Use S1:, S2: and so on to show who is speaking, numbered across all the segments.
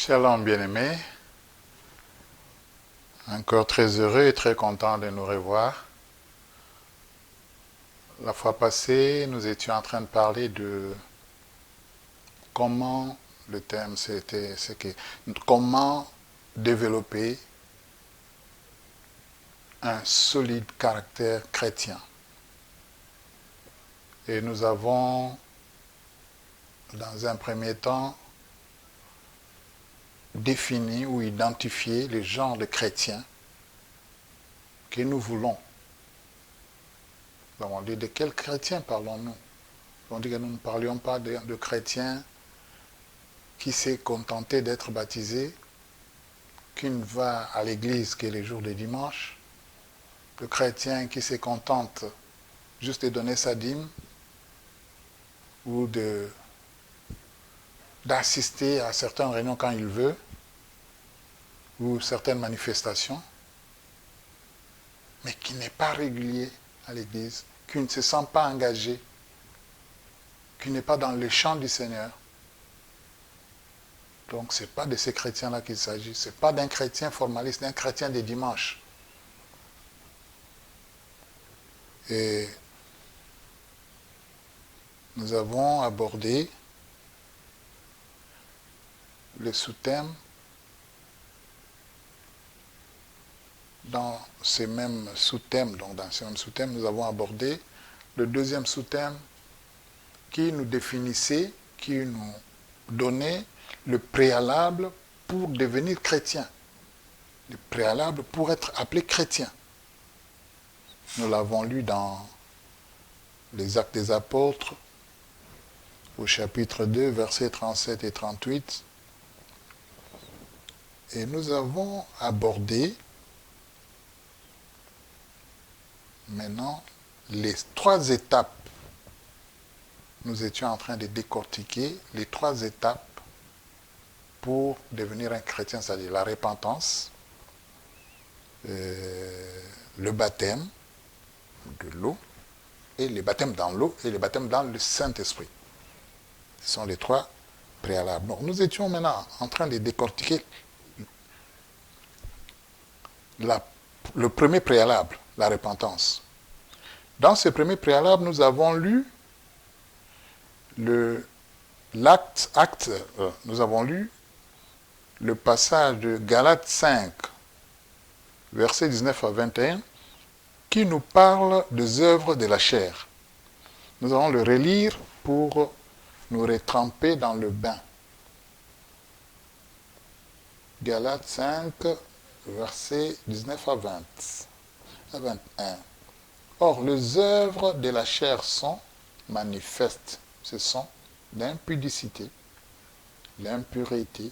S1: Shalom bien-aimés, encore très heureux et très content de nous revoir. La fois passée, nous étions en train de parler de comment, le thème c'était comment développer un solide caractère chrétien. Et nous avons, dans un premier temps, défini ou identifié le genre de chrétien que nous voulons. Nous avons dit de quel chrétien parlons-nous? On dit que nous ne parlions pas de chrétiens qui s'est contenté d'être baptisé, qui ne va à l'église que les jours de dimanche, de chrétien qui se contente juste de donner sa dîme ou d'assister à certaines réunions quand il veut ou certaines manifestations, mais qui n'est pas régulier à l'église, qui ne se sent pas engagé, qui n'est pas dans le champ du Seigneur. Donc, ce n'est pas de ces chrétiens-là qu'il s'agit. Ce n'est pas d'un chrétien formaliste, d'un chrétien des dimanches. Et nous avons abordé le sous-thème. Dans ces mêmes sous-thèmes, nous avons abordé le deuxième sous-thème qui nous définissait, qui nous donnait le préalable pour devenir chrétien. Le préalable pour être appelé chrétien. Nous l'avons lu dans les Actes des Apôtres, au chapitre 2, versets 37 et 38. Et nous avons abordé maintenant les trois étapes. Nous étions en train de décortiquer les trois étapes pour devenir un chrétien, c'est-à-dire la repentance, le baptême de l'eau, et le baptême dans l'eau, et le baptême dans le Saint-Esprit. Ce sont les trois préalables. Donc, nous étions maintenant en train de décortiquer le premier préalable, la repentance. Dans ce premier préalable, nous avons lu nous avons lu le passage de Galates 5, versets 19 à 21, qui nous parle des œuvres de la chair. Nous allons le relire pour nous retremper dans le bain. Galates 5, versets 19 à 21. Or, les œuvres de la chair sont manifestes. Ce sont l'impudicité, l'impureté,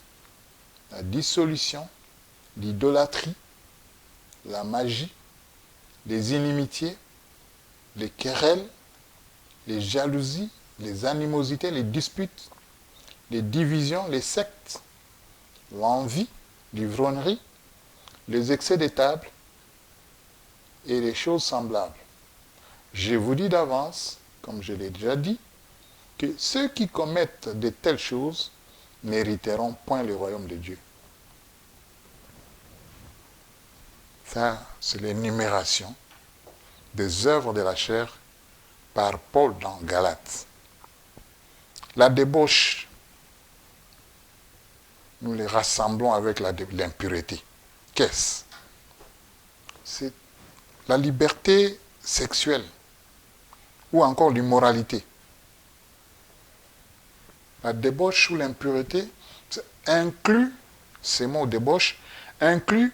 S1: la dissolution, l'idolâtrie, la magie, les inimitiés, les querelles, les jalousies, les animosités, les disputes, les divisions, les sectes, l'envie, l'ivrognerie, les excès des tables et les choses semblables. Je vous dis d'avance, comme je l'ai déjà dit, que ceux qui commettent de telles choses n'hériteront point le royaume de Dieu. Ça, c'est l'énumération des œuvres de la chair par Paul dans Galates. La débauche, nous les rassemblons avec l'impureté. Qu'est-ce? C'est la liberté sexuelle ou encore l'immoralité. La débauche ou l'impureté inclut, ces mots débauche, inclut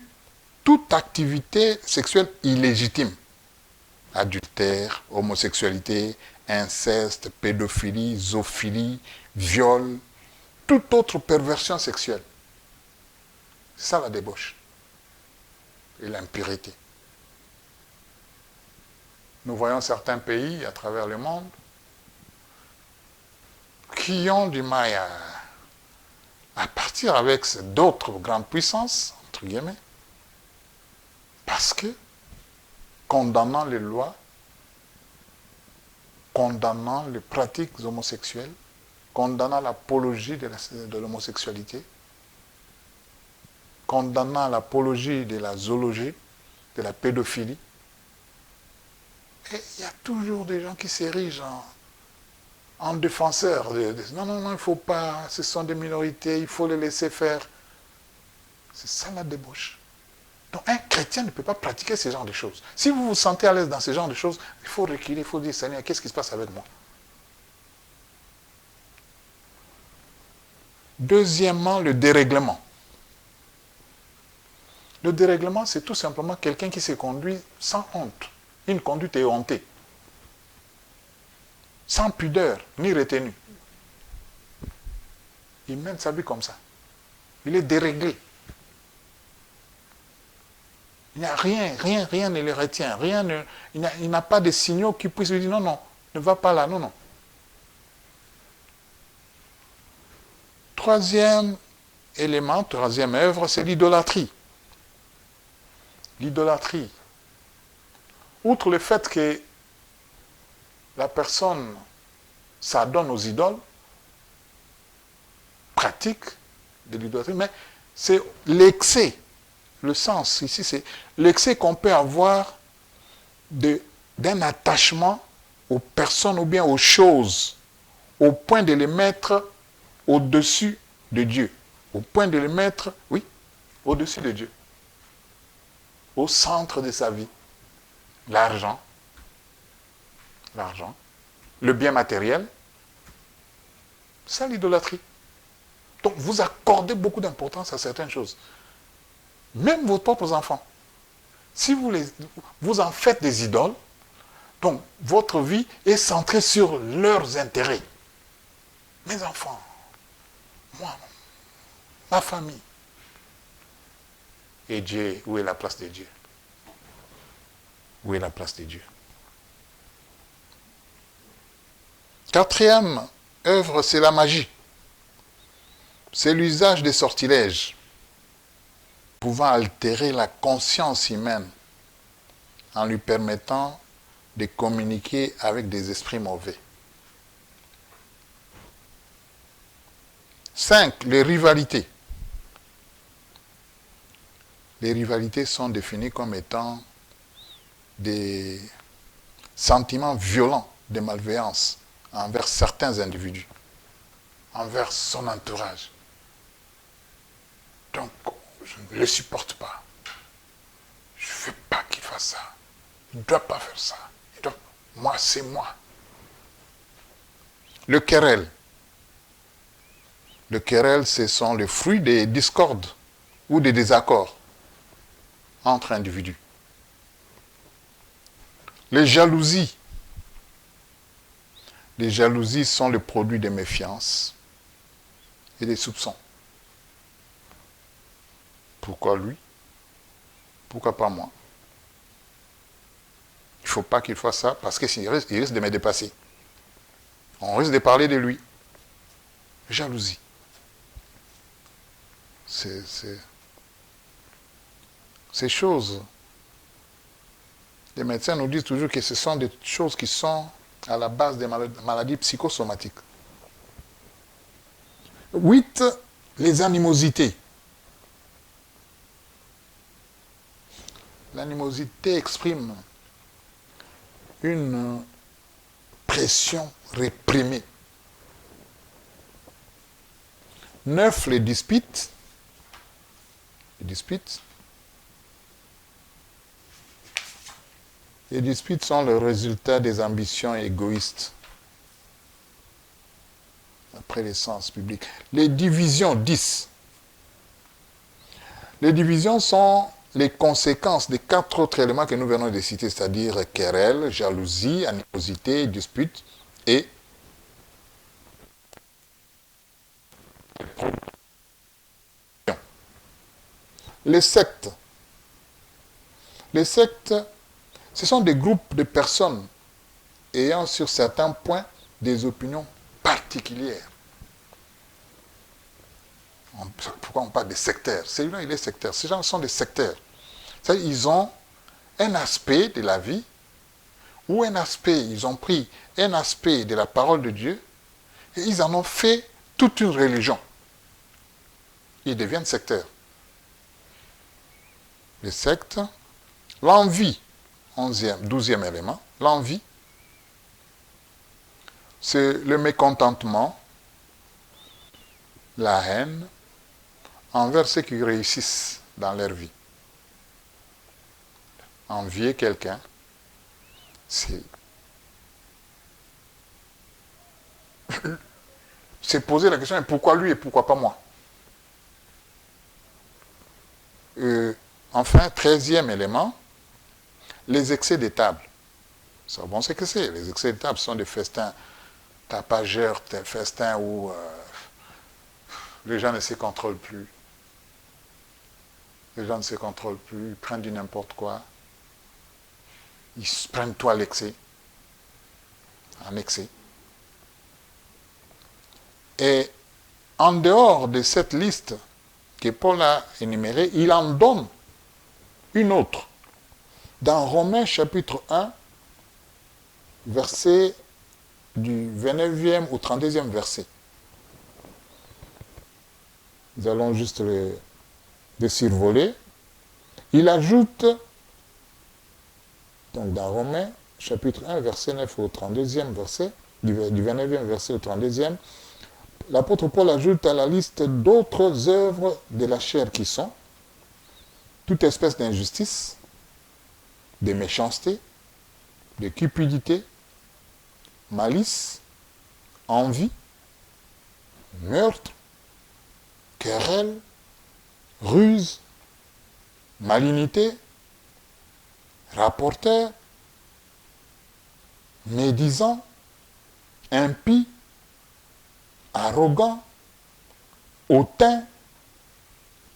S1: toute activité sexuelle illégitime. Adultère, homosexualité, inceste, pédophilie, zoophilie, viol, toute autre perversion sexuelle. C'est ça la débauche et l'impureté. Nous voyons certains pays à travers le monde qui ont du mal à partir avec d'autres grandes puissances, entre guillemets, parce que, condamnant les lois, condamnant les pratiques homosexuelles, condamnant l'apologie de l'homosexualité, condamnant l'apologie de la zoologie, de la pédophilie. Et il y a toujours des gens qui s'érigent en défenseurs. Non, non, non, il ne faut pas, ce sont des minorités, il faut les laisser faire. C'est ça la débauche. Donc un chrétien ne peut pas pratiquer ce genre de choses. Si vous vous sentez à l'aise dans ce genre de choses, il faut reculer, il faut dire, Seigneur, qu'est-ce qui se passe avec moi? Deuxièmement, le dérèglement. Le dérèglement, c'est tout simplement quelqu'un qui se conduit sans honte. Une conduite éhontée. Sans pudeur, ni retenue. Il mène sa vie comme ça. Il est déréglé. Il n'y a rien ne le retient. Il n'a pas de signaux qui puissent lui dire non, non, ne va pas là, non, non. Troisième élément, troisième œuvre, c'est l'idolâtrie. L'idolâtrie. Outre le fait que la personne s'adonne aux idoles, pratique de l'idolâtrie, mais c'est l'excès. Le sens ici, c'est l'excès qu'on peut avoir d'un attachement aux personnes ou bien aux choses, au point de les mettre au-dessus de Dieu. Au point de les mettre, oui, au-dessus de Dieu. Au centre de sa vie. L'argent, le bien matériel, c'est l'idolâtrie. Donc vous accordez beaucoup d'importance à certaines choses. Même vos propres enfants. Si vous en faites des idoles, donc votre vie est centrée sur leurs intérêts. Mes enfants, moi, ma famille. Et Dieu, où est la place de Dieu? Où est la place de Dieu? Quatrième œuvre, c'est la magie. C'est l'usage des sortilèges pouvant altérer la conscience humaine en lui permettant de communiquer avec des esprits mauvais. 5. Les rivalités. Les rivalités sont définies comme étant des sentiments violents de malveillance envers certains individus, envers son entourage. Donc, je ne le supporte pas. Je ne veux pas qu'il fasse ça. Il ne doit pas faire ça. Moi, c'est moi. Le querelle. Le querelle, ce sont les fruits des discordes ou des désaccords entre individus. Les jalousies. Les jalousies sont le produit des méfiances et des soupçons. Pourquoi lui? Pourquoi pas moi? Il ne faut pas qu'il fasse ça parce qu'il risque de me dépasser. On risque de parler de lui. Jalousie. Ces choses, les médecins nous disent toujours que ce sont des choses qui sont à la base des maladies psychosomatiques. 8. Les animosités. L'animosité exprime une pression réprimée. 9. Les disputes. Les disputes sont le résultat des ambitions égoïstes. Après l'essence publique. Les divisions, 10. Les divisions sont les conséquences des 4 autres éléments que nous venons de citer, c'est-à-dire querelle, jalousie, animosité, dispute et les sectes. Les sectes, ce sont des groupes de personnes ayant sur certains points des opinions particulières. Pourquoi on parle des sectaires? Celui-là, il est sectaire. Ces gens sont des sectaires. Ils ont un aspect de la vie, ou ils ont pris un aspect de la parole de Dieu, et ils en ont fait toute une religion. Ils deviennent sectaires. les sectes. L'envie, 12e élément, l'envie, c'est le mécontentement, la haine envers ceux qui réussissent dans leur vie. Envier quelqu'un, c'est poser la question, pourquoi lui et pourquoi pas moi? Enfin, 13e élément, les excès des tables. Ça, bon, c'est que c'est. Les excès des tables sont des festins tapageurs, des festins où les gens ne se contrôlent plus. Les gens ne se contrôlent plus, ils prennent du n'importe quoi. Ils prennent tout à l'excès. En excès. Et en dehors de cette liste que Paul a énumérée, il en donne une autre. Dans Romains chapitre 1, verset du 29e au 32e verset. Nous allons juste le survoler. Il ajoute, donc dans Romains chapitre 1, verset 9 au 32e verset, du 29e verset au 32e, l'apôtre Paul ajoute à la liste d'autres œuvres de la chair qui sont toute espèce d'injustice, de méchanceté, de cupidité, malice, envie, meurtre, querelle, ruse, malignité, rapporteur, médisant, impie, arrogant, hautain,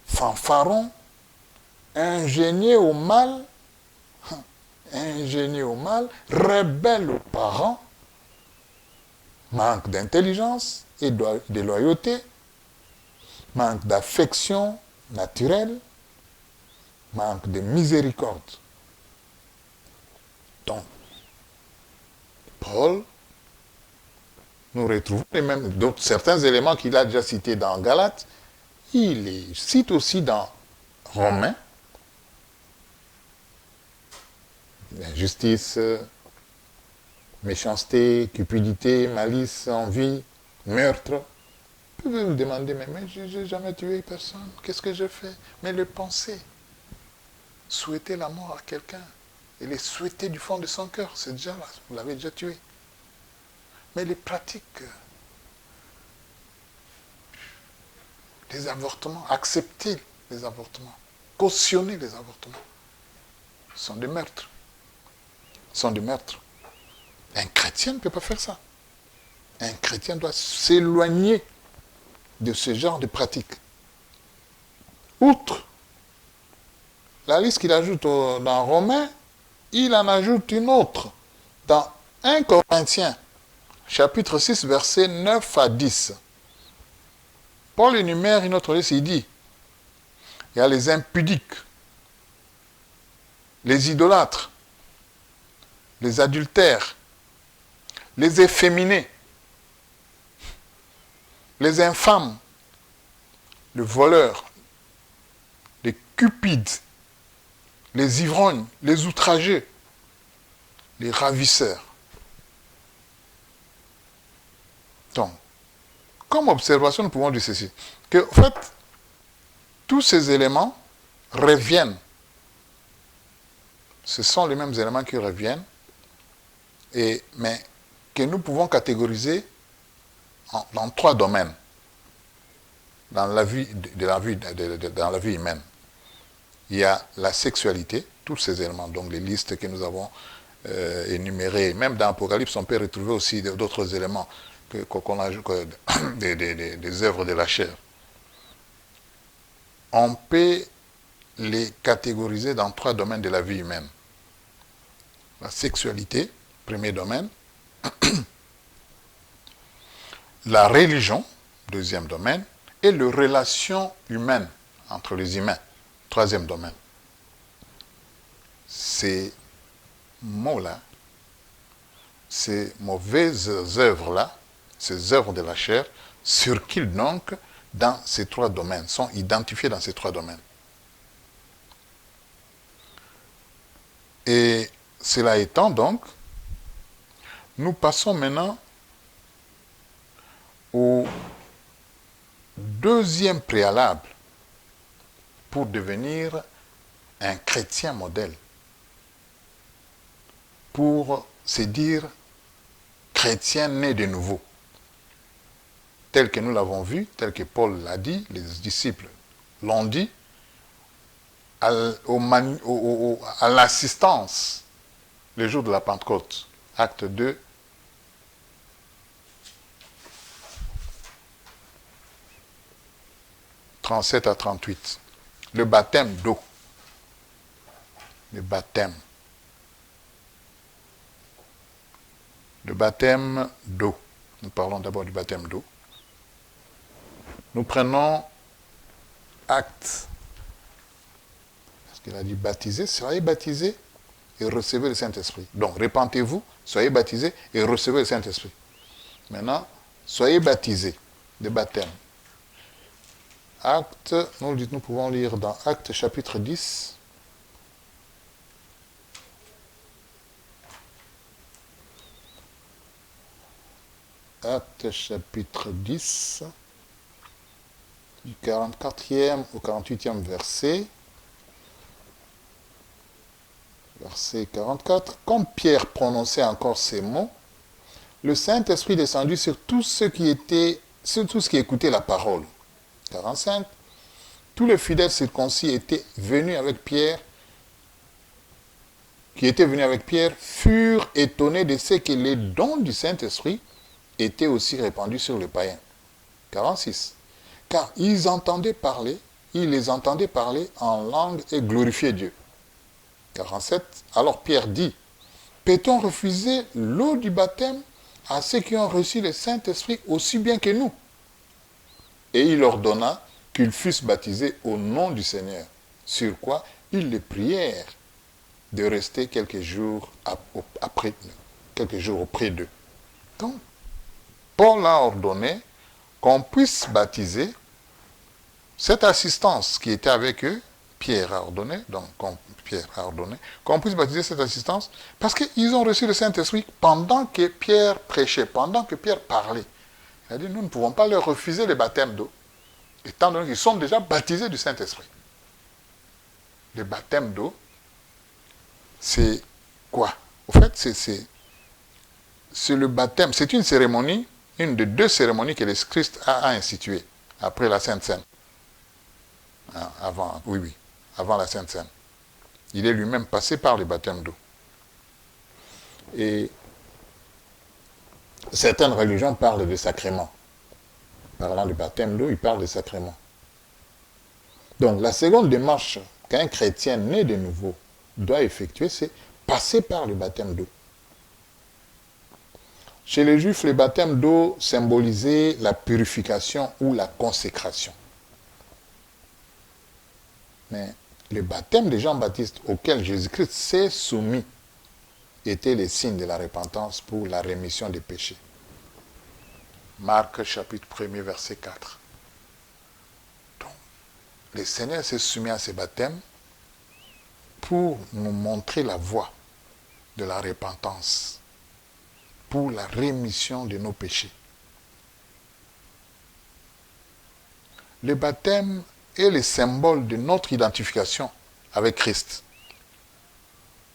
S1: fanfaron, ingénieux au mal, rebelle aux parents, manque d'intelligence et de loyauté, manque d'affection naturelle, manque de miséricorde. Donc, Paul, nous retrouvons même certains éléments qu'il a déjà cités dans Galates, il les cite aussi dans Romains, injustice, méchanceté, cupidité, malice, envie, meurtre. Vous pouvez vous demander, mais je n'ai jamais tué personne, qu'est-ce que je fais? Mais le penser, souhaiter la mort à quelqu'un, et les souhaiter du fond de son cœur, c'est déjà là, vous l'avez déjà tué. Mais les pratiques, les avortements, accepter les avortements, cautionner les avortements, sont des meurtres. Sont des meurtres. Un chrétien ne peut pas faire ça. Un chrétien doit s'éloigner de ce genre de pratiques. Outre la liste qu'il ajoute dans Romains, il en ajoute une autre dans 1 Corinthiens, chapitre 6, versets 9 à 10. Paul énumère une autre liste, il dit, il y a les impudiques, les idolâtres, les adultères, les efféminés, les infâmes, les voleurs, les cupides, les ivrognes, les outrageux, les ravisseurs. Donc, comme observation, nous pouvons dire ceci, que, en fait, tous ces éléments reviennent. Ce sont les mêmes éléments qui reviennent, mais que nous pouvons catégoriser dans 3 domaines dans la vie, dans la vie humaine. Il y a la sexualité, tous ces éléments, donc les listes que nous avons énumérées, même dans l'Apocalypse, on peut retrouver aussi d'autres éléments qu'on ajoute, des œuvres de la chair. On peut les catégoriser dans 3 domaines de la vie humaine. La sexualité, premier domaine. La religion, deuxième domaine. Et les relations humaines entre les humains, troisième domaine. Ces mots-là, ces mauvaises œuvres-là, ces œuvres de la chair, circulent donc dans ces 3 domaines, sont identifiés dans ces 3 domaines. Et cela étant donc, nous passons maintenant au deuxième préalable pour devenir un chrétien modèle, pour se dire chrétien né de nouveau, tel que nous l'avons vu, tel que Paul l'a dit, les disciples l'ont dit, à l'assistance le jour de la Pentecôte, acte 2, « 37 à 38. Le baptême d'eau. Le baptême. Le baptême d'eau. Nous parlons d'abord du baptême d'eau. Nous prenons acte. Parce qu'il a dit baptiser, soyez baptisés et recevez le Saint-Esprit. Donc, répentez-vous, soyez baptisés et recevez le Saint-Esprit. Maintenant, soyez baptisés, le baptême. Acte, nous pouvons lire dans Acte chapitre 10. Acte chapitre 10, du 44e au 48e verset. Verset 44. Comme Pierre prononçait encore ces mots, le Saint-Esprit descendit sur tout ce qui écoutait la parole. 45. Tous les fidèles circoncis étaient venus avec Pierre, furent étonnés de ce que les dons du Saint-Esprit étaient aussi répandus sur les païens. 46. Car ils les entendaient parler en langue et glorifier Dieu. 47. Alors Pierre dit, peut-on refuser l'eau du baptême à ceux qui ont reçu le Saint-Esprit aussi bien que nous? Et il ordonna qu'ils fussent baptisés au nom du Seigneur. Sur quoi ils les prièrent de rester quelques jours auprès d'eux. Donc, Paul a ordonné qu'on puisse baptiser cette assistance qui était avec eux. Pierre a ordonné qu'on puisse baptiser cette assistance parce qu'ils ont reçu le Saint-Esprit pendant que Pierre prêchait, pendant que Pierre parlait. Il a dit, nous ne pouvons pas leur refuser le baptême d'eau, étant donné qu'ils sont déjà baptisés du Saint-Esprit. Le baptême d'eau, c'est quoi? Au fait, c'est le baptême, c'est une cérémonie, une de deux cérémonies que le Christ a instituées après la Sainte Seine. Avant la Sainte Seine. Il est lui-même passé par le baptême d'eau. Et certaines religions parlent de sacrement. Parlant du baptême d'eau, ils parlent de sacrement. Donc, la seconde démarche qu'un chrétien né de nouveau doit effectuer, c'est passer par le baptême d'eau. Chez les Juifs, le baptême d'eau symbolisait la purification ou la consécration. Mais le baptême de Jean-Baptiste auquel Jésus-Christ s'est soumis était le signe de la repentance pour la rémission des péchés. Marc chapitre 1er verset 4. Donc, le Seigneur s'est soumis à ce baptême pour nous montrer la voie de la repentance, pour la rémission de nos péchés. Le baptême est le symbole de notre identification avec Christ.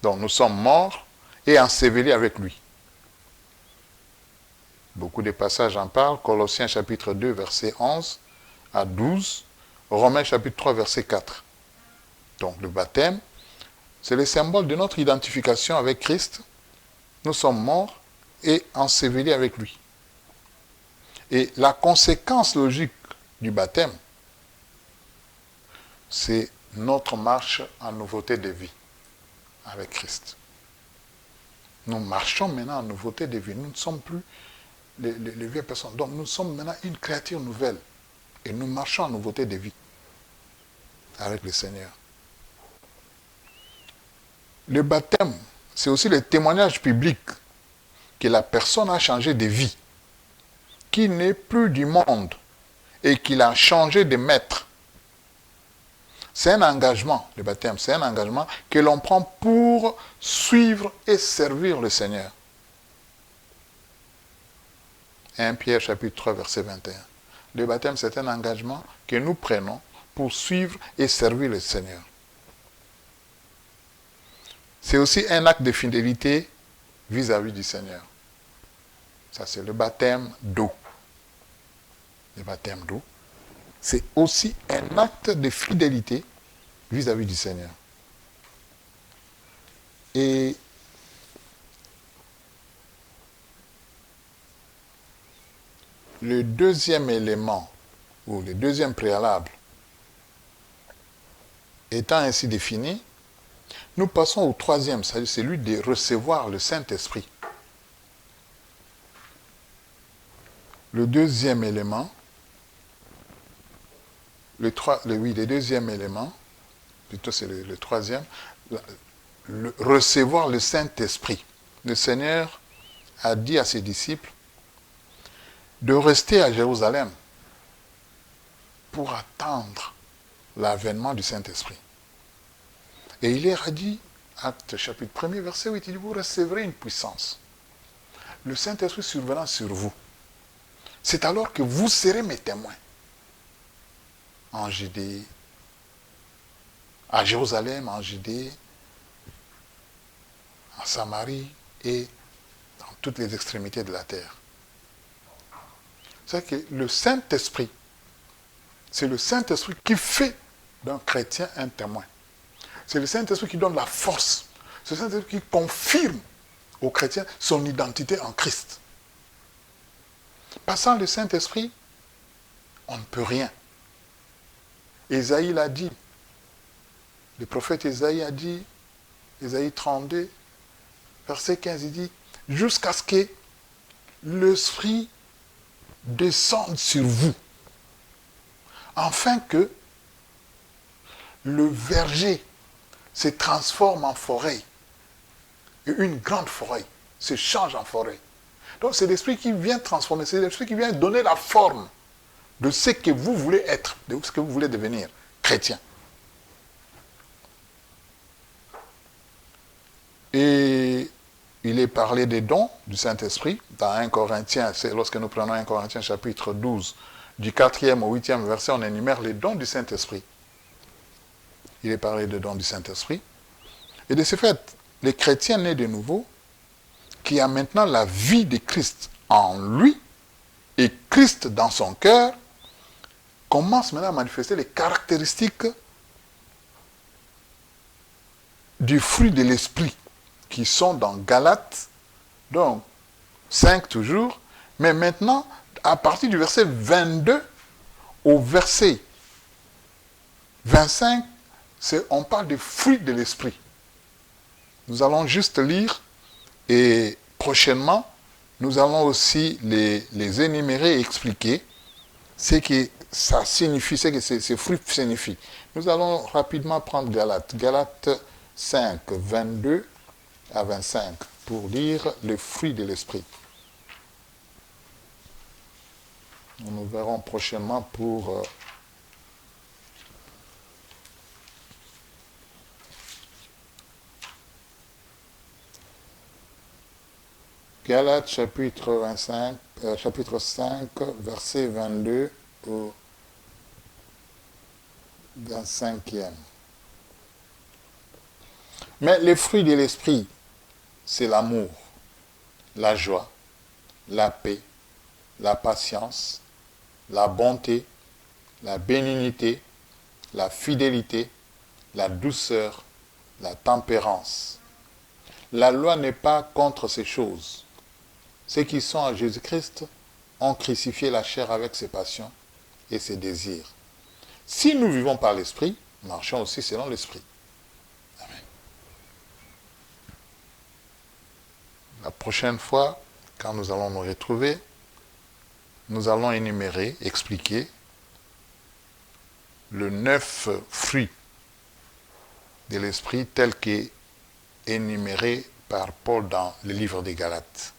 S1: Donc nous sommes morts et ensevelis avec lui. Beaucoup de passages en parlent. Colossiens chapitre 2 verset 11 à 12. Romains chapitre 3 verset 4. Donc le baptême, c'est le symbole de notre identification avec Christ. Nous sommes morts et ensevelis avec lui. Et la conséquence logique du baptême, c'est notre marche en nouveauté de vie avec Christ. Nous marchons maintenant en nouveauté de vie. Nous ne sommes plus les vieilles personnes. Donc nous sommes maintenant une créature nouvelle. Et nous marchons en nouveauté de vie avec le Seigneur. Le baptême, c'est aussi le témoignage public que la personne a changé de vie, qu'il n'est plus du monde et qu'il a changé de maître. C'est un engagement, le baptême, c'est un engagement que l'on prend pour suivre et servir le Seigneur. 1 Pierre chapitre 3 verset 21. Le baptême, c'est un engagement que nous prenons pour suivre et servir le Seigneur. C'est aussi un acte de fidélité vis-à-vis du Seigneur. Ça, c'est le baptême d'eau. Le baptême d'eau, c'est aussi un acte de fidélité vis-à-vis du Seigneur. Et le deuxième élément, ou le deuxième préalable, étant ainsi défini, nous passons au troisième, c'est celui de recevoir le Saint-Esprit. Le deuxième élément, le deuxième élément, plutôt c'est le troisième, recevoir le Saint-Esprit. Le Seigneur a dit à ses disciples de rester à Jérusalem pour attendre l'avènement du Saint-Esprit. Et il leur a dit, Acte chapitre 1er, verset 8, il dit, vous recevrez une puissance. Le Saint-Esprit survenant sur vous. C'est alors que vous serez mes témoins. En Judée, à Jérusalem, en Judée, en Samarie et dans toutes les extrémités de la terre. C'est que le Saint-Esprit, c'est le Saint-Esprit qui fait d'un chrétien un témoin. C'est le Saint-Esprit qui donne la force. C'est le Saint-Esprit qui confirme au chrétien son identité en Christ. Passant le Saint-Esprit, on ne peut rien. Ésaïe l'a dit. Le prophète Ésaïe a dit, Ésaïe 32, verset 15, il dit, jusqu'à ce que l'Esprit descende sur vous, afin que le verger se transforme en forêt, et une grande forêt se change en forêt. Donc c'est l'Esprit qui vient transformer, c'est l'Esprit qui vient donner la forme de ce que vous voulez être, de ce que vous voulez devenir, chrétien. Et il est parlé des dons du Saint-Esprit dans 1 Corinthiens, c'est lorsque nous prenons 1 Corinthiens chapitre 12, du 4e au 8e verset, on énumère les dons du Saint-Esprit. Il est parlé des dons du Saint-Esprit. Et de ce fait, les chrétiens nés de nouveau, qui a maintenant la vie de Christ en lui, et Christ dans son cœur, commencent maintenant à manifester les caractéristiques du fruit de l'Esprit, qui sont dans Galates, donc 5 toujours, mais maintenant, à partir du verset 22 au verset 25, on parle des fruits de l'Esprit. Nous allons juste lire et prochainement, nous allons aussi les énumérer et expliquer ce que ça signifie, ce que ces fruits signifient. Nous allons rapidement prendre Galates. Galates 5, 22 à 25 pour lire les fruits de l'Esprit. Nous verrons prochainement pour Galates chapitre 5, verset 22 au 25e. Mais les fruits de l'Esprit, c'est l'amour, la joie, la paix, la patience, la bonté, la bénignité, la fidélité, la douceur, la tempérance. La loi n'est pas contre ces choses. Ceux qui sont à Jésus-Christ ont crucifié la chair avec ses passions et ses désirs. Si nous vivons par l'Esprit, marchons aussi selon l'Esprit. Amen. La prochaine fois, quand nous allons nous retrouver, nous allons énumérer, expliquer le 9 fruits de l'Esprit tel qu'énuméré par Paul dans le livre des Galates.